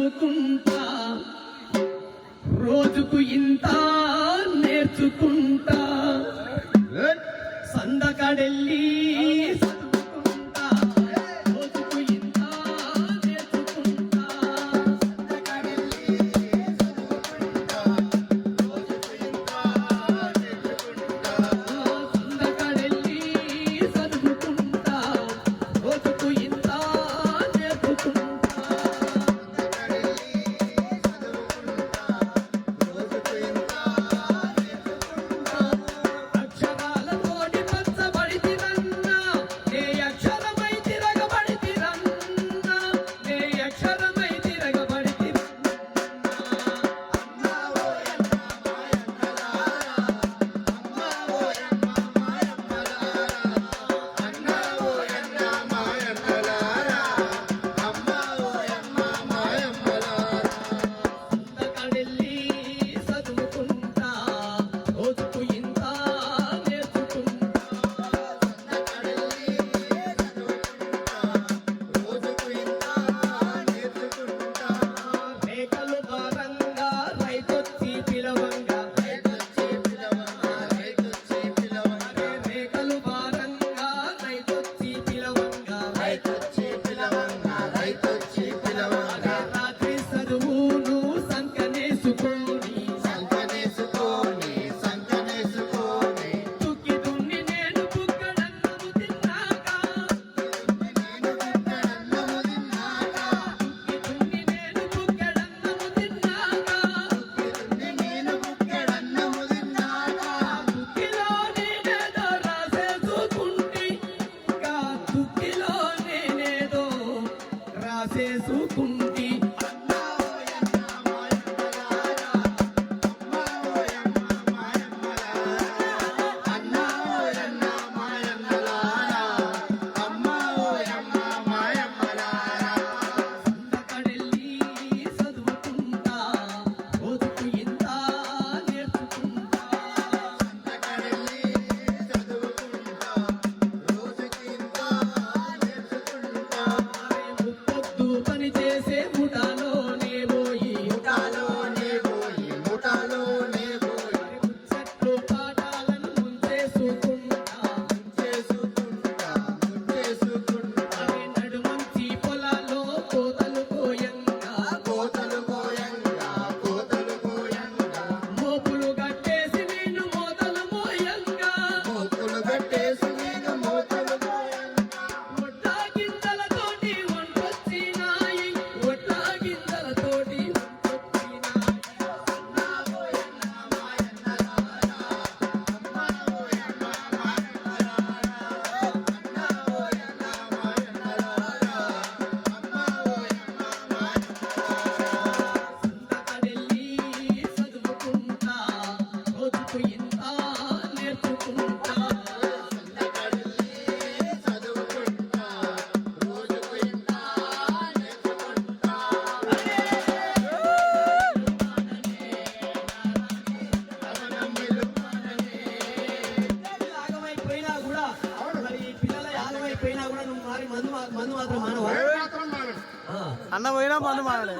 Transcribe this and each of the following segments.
చదువుకుంటా రోజుకు ఇంత నేర్చుకుంటా సందకాడెళ్ళి అన్న పోయినా మందు మానలే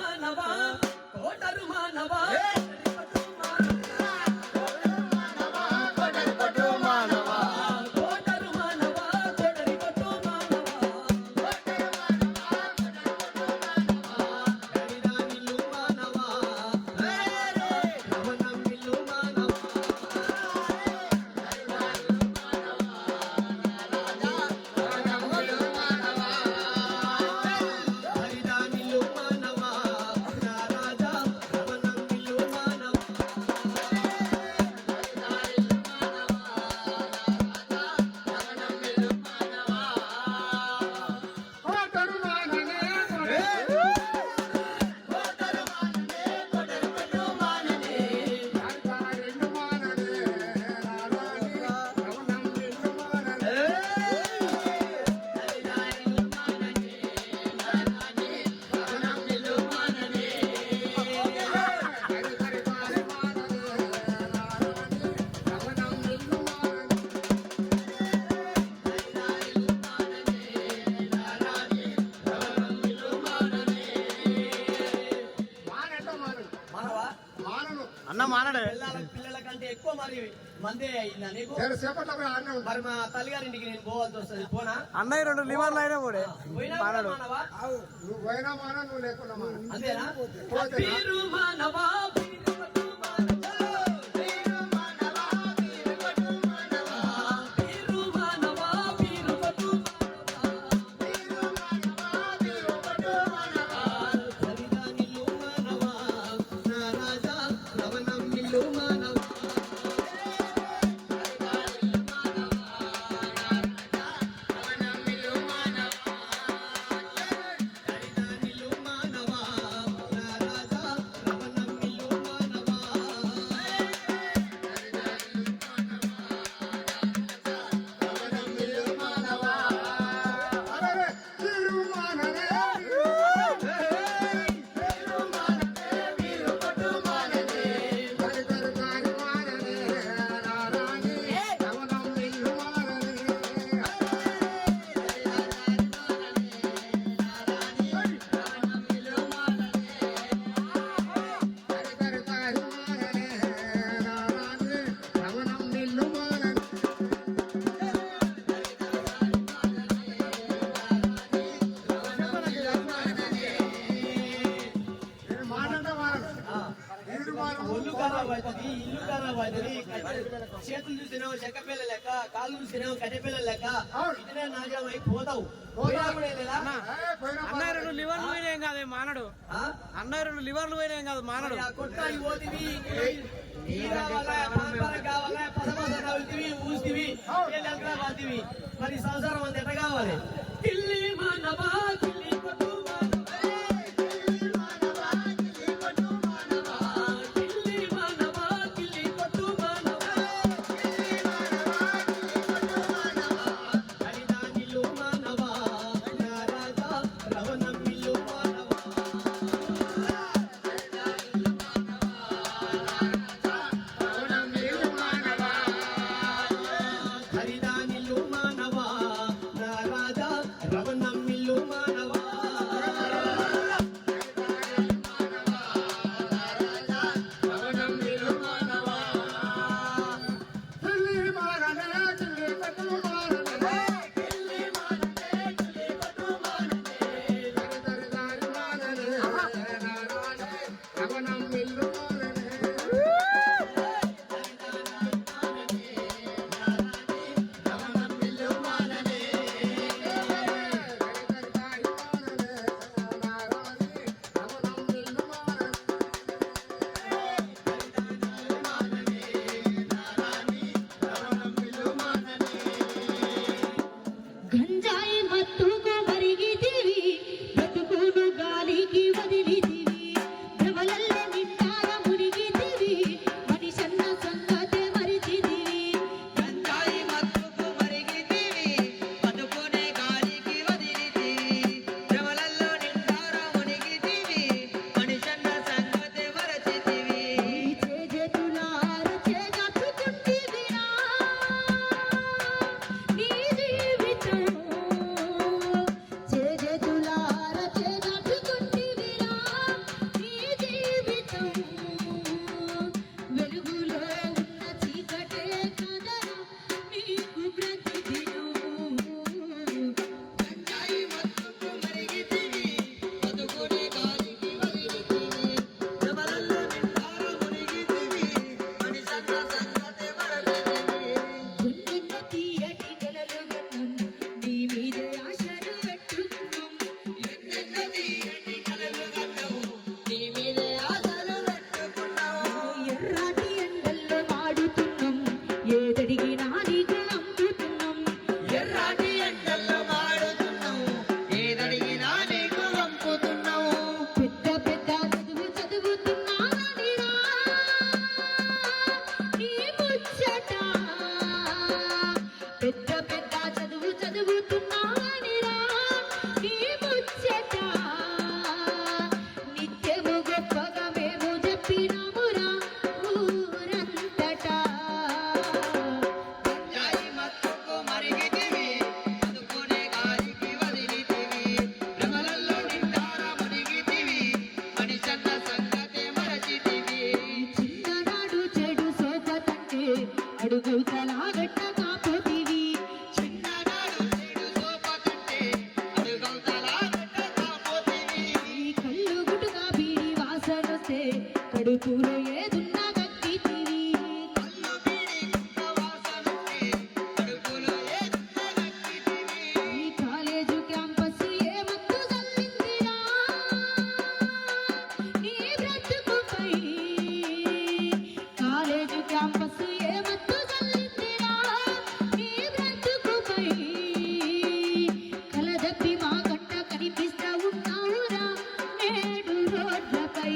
అన్న మానడే పిల్లల కంటే ఎక్కువ మరి మందే అయిందా నీకు సేపట్లో పోయి ఆడనే ఉంటా. మరి మా తల్లిగారింటికి నేను పోవాల్సి వస్తుంది పోనా అన్నయ్య 2 లివర్లు అయినా కూడా పోయినా మానడు మానవా నువ్వు పోయినా మాన నువ్వు లేకున్నా మాన. అంతేనా పోతేనా? వీరు మానవా వీరు పట్టు మానవా. వీరు మానవా వీరు పట్టు మానవా. వీరు మానవా వీరు పట్టు మానవా. హరిదా నిల్లు మానవా నా రాజా రవణం నిల్లు మానవా. హరిదా నిల్లు మానవా నా రాజా రవణం నిల్లు మానవా. అరే, వీరు మాననే. హరిహరి కాని మాననే. నారాణి రమణం నిల్లు మాననే. హరిహరి కాని మాననే. నారాణి రమణం నిల్లు మాననే. నేను మానంటే మానను. వీరు మానను. ఒళ్ళు ఖరాబ్ అవుతుంది ఇల్లు ఖరాబ్ అవుతుంది చేతులు చూసినావు చెక్కపిల్ల లెక్క కాళ్ళు చూసినావు కట్టెపిల్ల లెక్క ఇతనే నాశనం అయిపోతావు పోయినా కూడా వెళ్ళేలా? పోయినా అన్నయ్య 2 లివర్లు పోయినా ఏం కాదు మానడు ఆ? అన్నయ్య 2 లివర్లు పోయినా ఏం కాదు మానడు మరి ఆ కొట్టాయి పోతివి ఈ కావాలా పాపర కావాలా పసపస కావుతివి ఊసివి ఏళ్ళంతా వాతివి మరి సంసారం అంత ఎట్ట కావాలి కిల్లి మానవా కిల్లి కొట్టు మానవా. కిల్లి మానవా కిల్లి కొట్టు మానవా. హరిదా నిల్లు మానవా నా రాజా రవణం నిల్లు మానవా. హరిదా నిల్లు మానవా నా రాజా రవణం నిల్లు మానవా. కడుపులో ఏదున్నా గక్కితివి ఈ కాలేజు క్యాంపస్ ఏ మత్తు జల్లిందిరా నీ బ్రతుకుపై కాలేజు క్యాంపస్ ఏ మత్తు జల్లిందిరా నీ బ్రతుకుపై కలదప్పి మా కంట కనిపిస్తా ఉన్నావురా నేడు రోడ్లపై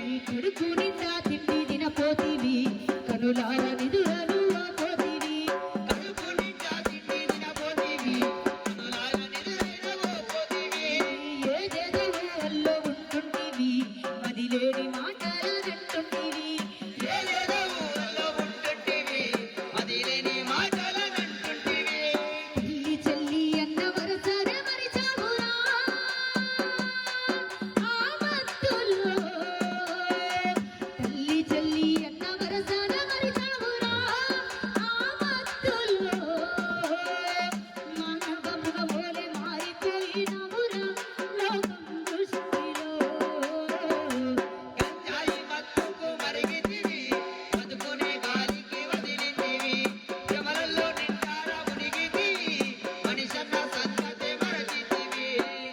నీ కొడుకు నిండా తిండి తినపోతివి కనులార నిదురలు పోతివి ఏదేదో వల్లో ఉంటుంటివి మదిలేని మాటలు నంటుంటివి తల్లి చెల్లి అన్న వరసరే మరిచావురా ఆ మత్తుల్లో తల్లి చెల్లి అన్న వరసరే మరిచావురా ఆ మత్తుల్లో మానవముగ మోలే మారిపోయినవురా లోకం దృష్టిలో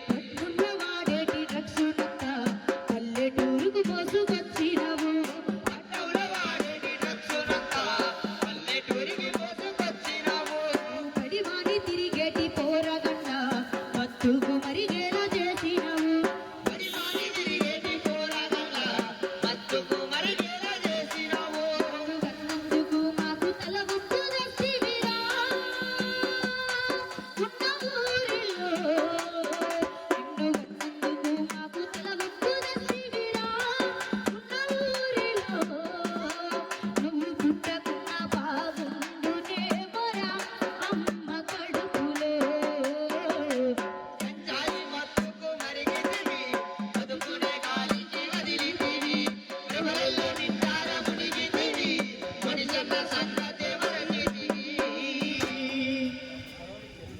పట్టున్న వాడేటి డ్రగ్స్ నక్క పల్లెటూరుకు మోసుకొచ్చినవు పడివాని తిరిగేటి పోరగండ మత్తుకు మరిగేలా చేసినవు కన్నందుకు మాకు తల వంపు దర్శివిరా ఉన్న ఊరిలో నిన్ను కన్నందుకు మాకు తల వంపు దర్శివిరా ఉన్న ఊరిలో నువ్వు పుట్టకున్న బాగుండునే మొరా అమ్మ కడుపులో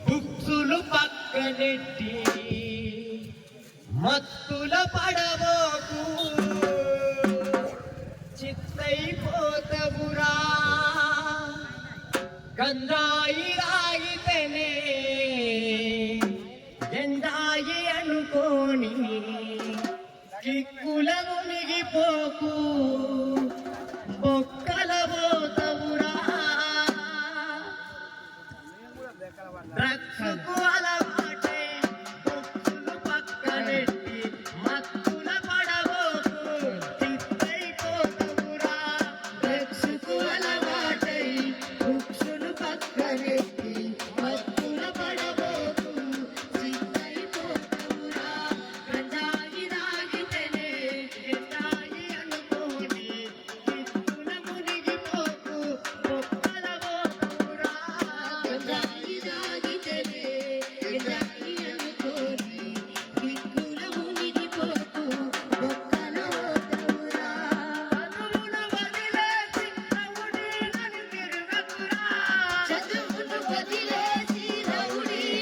బుక్సులు పక్కనెట్టి మత్తుల పడబోకు చిత్తైపోతవురా గంజాయి రాగితేనే ఎంజాయి అనుకోని కిక్కుల మునిగిపోకు బొక్కల పోతవురా డ్రగ్స్కు అలవాటై బుక్సులు పక్కనెట్టి మత్తుల పడబోకు చిత్తైపోతవురా డ్రగ్స్కు అలవాటై బుక్సులు పక్కనెట్టి మత్తుల పడబోకు చిత్తైపోతవురా గంజాయి రాగితేనే ఎంజాయి అనుకోని కిక్కుల మునిగిపోకు బొక్కల పోతవురా గంజాయి రాగితేనే ఎంజాయి అనుకోని కిక్కుల మునిగిపోకు బొక్కల పోతవురా చదువును వదిలేసి రౌడీలని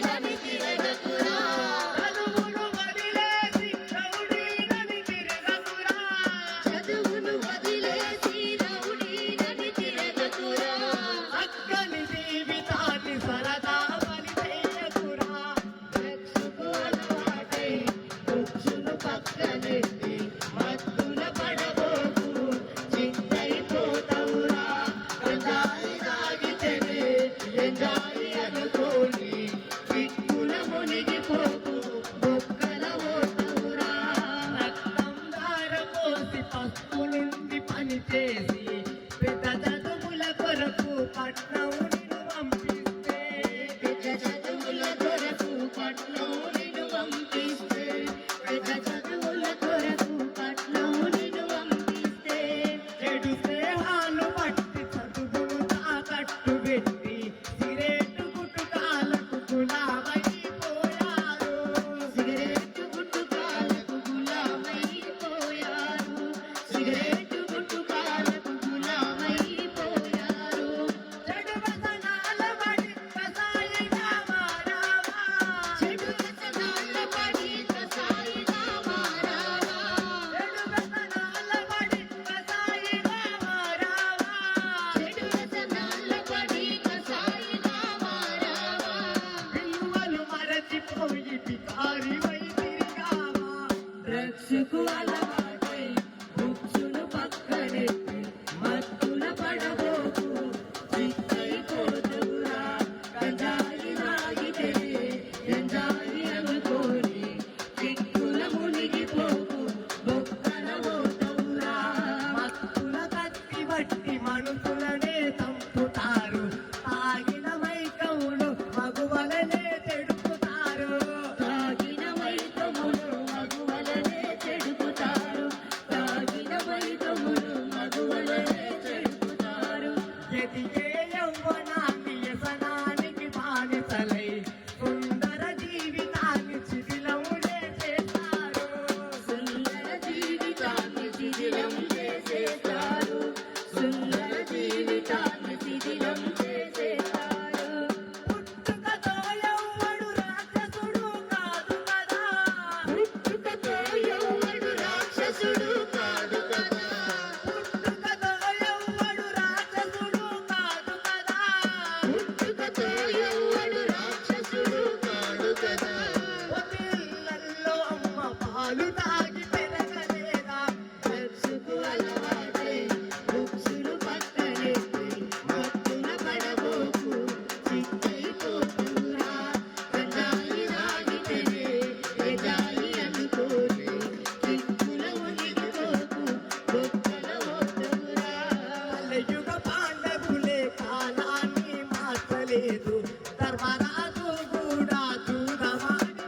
తిరగకురా చదువును వదిలేసి రౌడీలని తిరగకురా అక్కని జీవితాన్ని సరదావని చేయకురా డ్రగ్స్కు అలవాటై బుక్సులు పక్కనెట్టి మత్తుల పడబోకు చిత్తైపోతవురా గంజాయి తాగితేనే ఎంజాయి అనుకోని కిక్కుల మునిగిపోకు బొక్కల పోతవురా రక్తం ధారపోసి పసుపు నుండి పనిచేసి పెద్ద చదువుల కొరకు పట్నం నిన్ను పంపిస్తే పెద్ద చదువుల కొరకు పట్నం నిన్ను పంపిస్తే పెద్ద చదువుల కొరకు పట్నం నిన్ను పంపిస్తే చెడు స్నేహాలు పట్టి చదువును తాకట్టు పెట్టి సిరేటు గుట్టుకాలకు గులామైపోయారు సిగరెట్టు గుట్టుకాలకు గులామైపోయారు సిగరెట్టు గుట్టుకాలకు గులామైపోయారు మనుషులనే చంపుతారు తాగిన మైకములు మగువలనే చెడుపుతారు తాగిన మైకములు మగువలనే చెడుపుతారు తాగిన మైకములు మగువలనే చెడుపుతారు ఎదిగే యవ్వనాన్ని వ్యసనానికి బానిసలై సుందర జీవితాన్ని శిథిలం చేసేస్తారు సుందర జీవితాన్ని శిథిలం చేసేస్తారు సుందర జీవితాన్ని శిథిలం చేసేస్తారు పుట్టుకతో యవ్వడు రాక్షసుడు కాదు కదా పుట్టుకతో యవ్వడు రాక్షసుడు కాదు కదా పుట్టుకతో యవ్వడు రాక్షసుడు కాదు కదా పుట్టుకతో యవ్వడు రాక్షసుడు కాదు కదా పిల్లల్లో అమ్మ పాలు తాగి పెరగలేదా డ్రగ్స్కు అలవాటై బుక్సులు పక్కనెత్తి మత్తున పడబోకు చిక్కైపోతున్నా గంజాయి తాగితేనే ఎజాయి అనుకోని చిక్కుల మునిగిపోకు బొక్కల పోతున్నా కలియుగ పాండవులే కాలాన్ని మార్చలేదు ధర్మరాజు కూడా చూడమాడి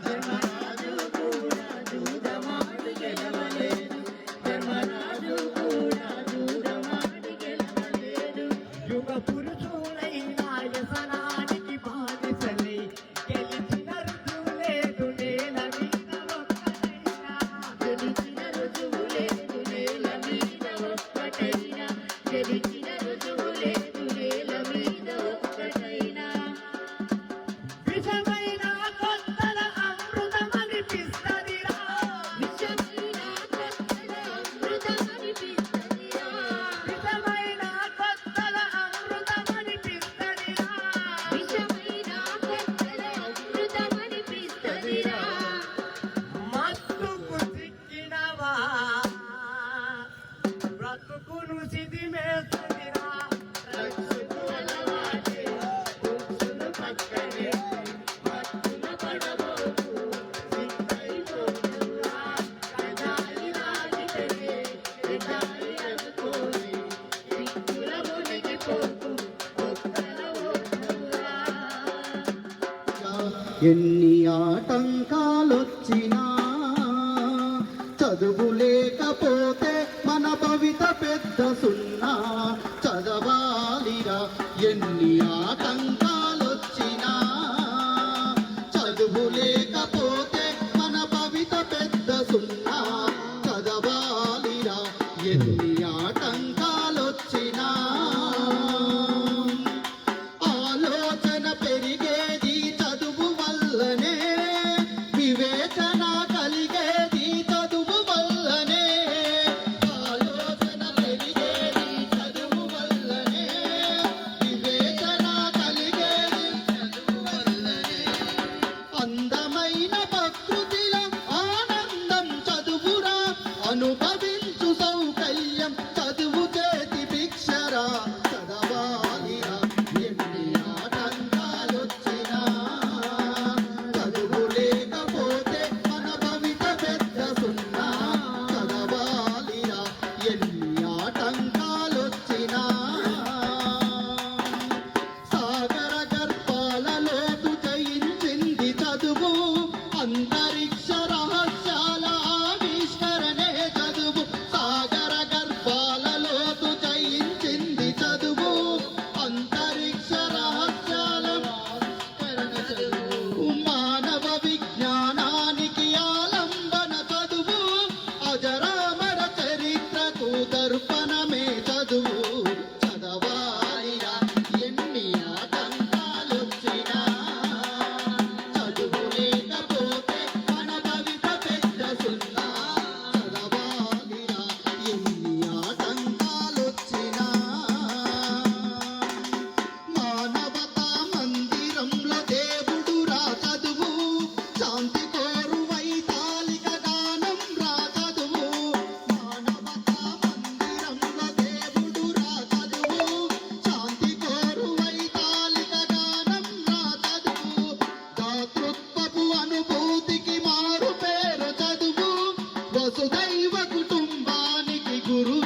ధర్మరాజు కూడా దూదమాడి గెలవలేదు ధర్మరాజు కూడా దూదమాడి గెలవలేదు యుగ పురుషులైన వ్యసనానికి బానిసలై గెలిచిన రుజువు లేదు నేల మీద ఒక్కటైనా గెలిచిన రుజువు లేదు నేల మీద ఒక్కటైనా గెలిచిన రుజువు లేదు నేల మీద ఒక్కటైనా విషమైన కొత్తల అమృతమనిపిస్తదిరా విషమైన కొత్తల అమృతమనిపిస్తదిరా విషమైన కొత్తల అమృతమనిపిస్తదిరా విషమైన కొత్తల అమృతమనిపిస్తదిరా మత్తుకు చిక్కినవా బ్రతుకును సిదిమేస్తదిరా డ్రగ్స్కు అలవాటై బుక్సులు పక్కనెత్తి మత్తున పడబోకు చిక్కైపోతున్నా గంజాయి తాగితేనే ఎజాయి అనుకోని చిక్కుల మునిగిపోకు బొక్కల పోతున్నా ఎన్ని ఆటంకాలొచ్చినా చదువు లేకపోతే మన భవిత పెద్ద సున్నా చదవాలిరా ఎన్ని ఆటంకాలొచ్చినా చదువు లేకపోతే మన భవిత పెద్ద సున్నా చదవాలిరా ఎన్ని ఆటంకాలొచ్చినా ఆలోచన పెరిగేది చదువు వల్లనే వివేచన కలిగేది చదువు వల్లనే ఆలోచన పెరిగేది చదువు వల్లనే వివేచన కలిగేది చదువు వల్లనే అందమైన ప్రకృతిల ఆనందం చదువురా అనుభవించు సౌకర్యం చదువు చేతి భిక్షరా చదవాలిరా ఎన్ని ఆటంకాలొచ్చినా చదువు లేకపోతే మన భవిత పెద్ద సున్నా చదవాలిరా ఎన్ని ఆటంకాలొచ్చినా సాగర గర్భాలలోతు జయించింది చదువు అంతరిక్ష రహస్యాల ఆవిష్కరణే చదువు సాగర గర్భాలలోతు జయించింది చదువు అంతరిక్ష రహస్యాల ఆవిష్కరణ చదువు మానవ విజ్ఞానానికి ఆలంబన చదువు అజరామర చరిత్రకు దర్పణమే చదువు చదవాలిరా ఎన్ని ఆటంకాలొచ్చినా చదువు లేకపోతే మన భవిత పెద్ద సున్నా చదవాలిరా ఎన్ని ఆటంకాలొచ్చినా మానవతా మందిరంలో దేవుడు రా చదువు శాంతి కోరు వైతాళిక గానం రా చదువు మానవతా మందిరంలో దేవుడు రా చదువు శాంతి కోరు వైతాళిక గానం రా చదువు దాతృత్వపు అనుభూతికి మారు పేరు చదువు వసుదైవ కుటుంబానికి గురు